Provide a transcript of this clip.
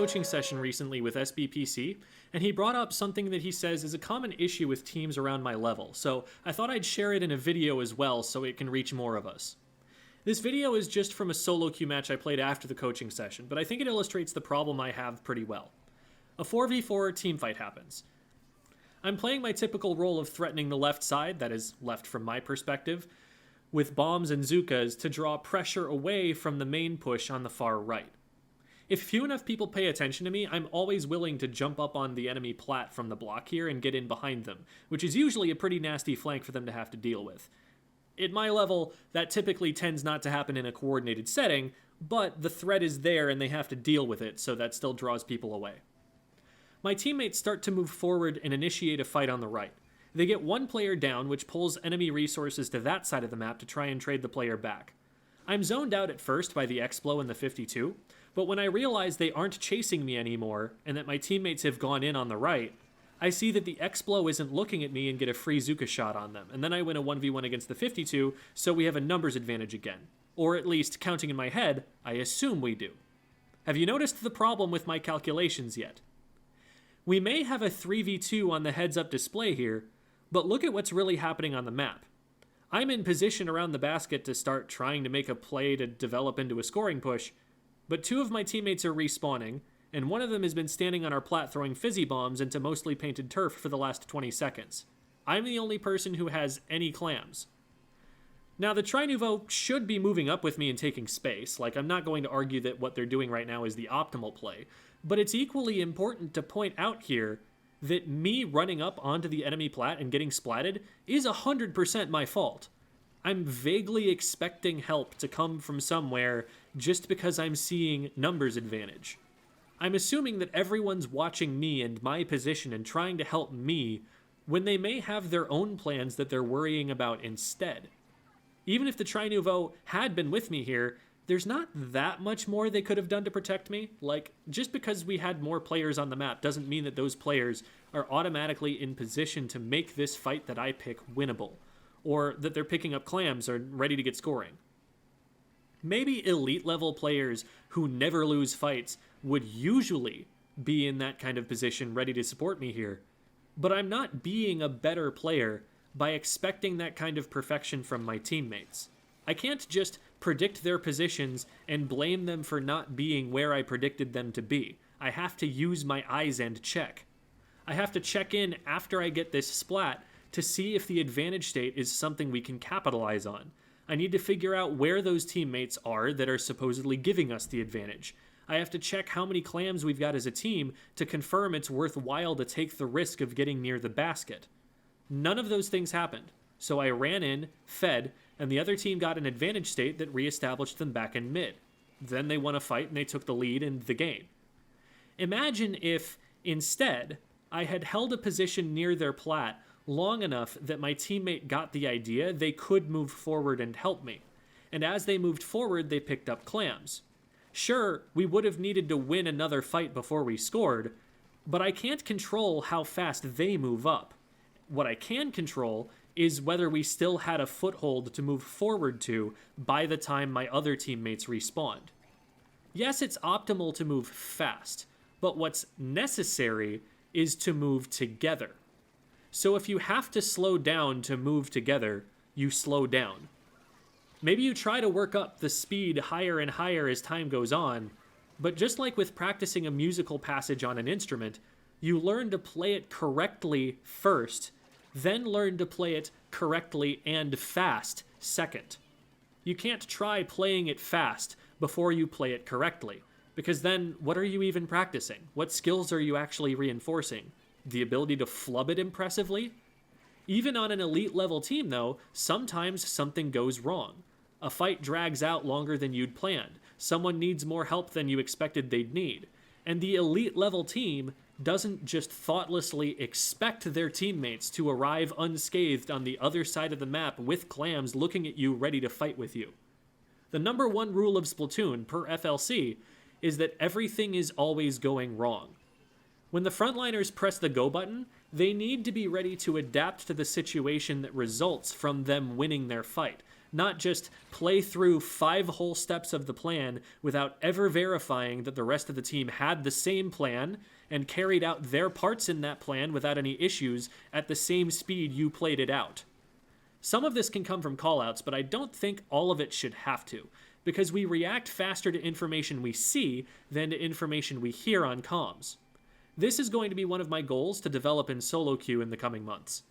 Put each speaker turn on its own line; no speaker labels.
coaching session recently with SBPC, and he brought up something that he says is a common issue with teams around my level, so I thought I'd share it in a video as well so it can reach more of us. This video is just from a solo queue match I played after the coaching session, but I think it illustrates the problem I have pretty well. A 4v4 teamfight happens. I'm playing my typical role of threatening the left side, that is, left from my perspective, with bombs and Zookas to draw pressure away from the main push on the far right. If few enough people pay attention to me, I'm always willing to jump up on the enemy plat from the block here and get in behind them, which is usually a pretty nasty flank for them to have to deal with. At my level, that typically tends not to happen in a coordinated setting, but the threat is there and they have to deal with it, so that still draws people away. My teammates start to move forward and initiate a fight on the right. They get one player down, which pulls enemy resources to that side of the map to try and trade the player back. I'm zoned out at first by the Explo and the 52, but when I realize they aren't chasing me anymore, and that my teammates have gone in on the right, I see that the Explo isn't looking at me and get a free Zooka shot on them, and then I win a 1v1 against the 52, so we have a numbers advantage again. Or at least, counting in my head, I assume we do. Have you noticed the problem with my calculations yet? We may have a 3v2 on the heads-up display here, but look at what's really happening on the map. I'm in position around the basket to start trying to make a play to develop into a scoring push, but two of my teammates are respawning, and one of them has been standing on our plat throwing fizzy bombs into mostly painted turf for the last 20 seconds. I'm the only person who has any clams. Now, the Tri-Nouveau should be moving up with me and taking space, like I'm not going to argue that what they're doing right now is the optimal play, but it's equally important to point out here that me running up onto the enemy plat and getting splatted is 100% my fault. I'm vaguely expecting help to come from somewhere just because I'm seeing numbers advantage. I'm assuming that everyone's watching me and my position and trying to help me when they may have their own plans that they're worrying about instead. Even if the Tri-Nouveau had been with me here, there's not that much more they could have done to protect me. Like, just because we had more players on the map doesn't mean that those players are automatically in position to make this fight that I pick winnable, or that they're picking up clams or ready to get scoring. Maybe elite level players who never lose fights would usually be in that kind of position ready to support me here, but I'm not being a better player by expecting that kind of perfection from my teammates. I can't just predict their positions and blame them for not being where I predicted them to be. I have to use my eyes and check. I have to check in after I get this splat to see if the advantage state is something we can capitalize on. I need to figure out where those teammates are that are supposedly giving us the advantage. I have to check how many clams we've got as a team to confirm it's worthwhile to take the risk of getting near the basket. None of those things happened, so I ran in, fed, and the other team got an advantage state that reestablished them back in mid. Then they won a fight and they took the lead in the game. Imagine if, instead, I had held a position near their plat long enough that my teammate got the idea they could move forward and help me. And as they moved forward, they picked up clams. Sure, we would have needed to win another fight before we scored, but I can't control how fast they move up. What I can control is whether we still had a foothold to move forward to by the time my other teammates respawned. Yes, it's optimal to move fast, but what's necessary is to move together. So if you have to slow down to move together, you slow down. Maybe you try to work up the speed higher and higher as time goes on, but just like with practicing a musical passage on an instrument, you learn to play it correctly first, then learn to play it correctly and fast second. You can't try playing it fast before you play it correctly, because then what are you even practicing? What skills are you actually reinforcing? The ability to flub it impressively? Even on an elite level team though, sometimes something goes wrong. A fight drags out longer than you'd planned. Someone needs more help than you expected they'd need. And the elite level team doesn't just thoughtlessly expect their teammates to arrive unscathed on the other side of the map with clams looking at you ready to fight with you. The number one rule of Splatoon, per FLC, is that everything is always going wrong. When the frontliners press the go button, they need to be ready to adapt to the situation that results from them winning their fight, not just play through 5 whole steps of the plan without ever verifying that the rest of the team had the same plan and carried out their parts in that plan without any issues at the same speed you played it out. Some of this can come from callouts, but I don't think all of it should have to, because we react faster to information we see than to information we hear on comms. This is going to be one of my goals to develop in solo queue in the coming months.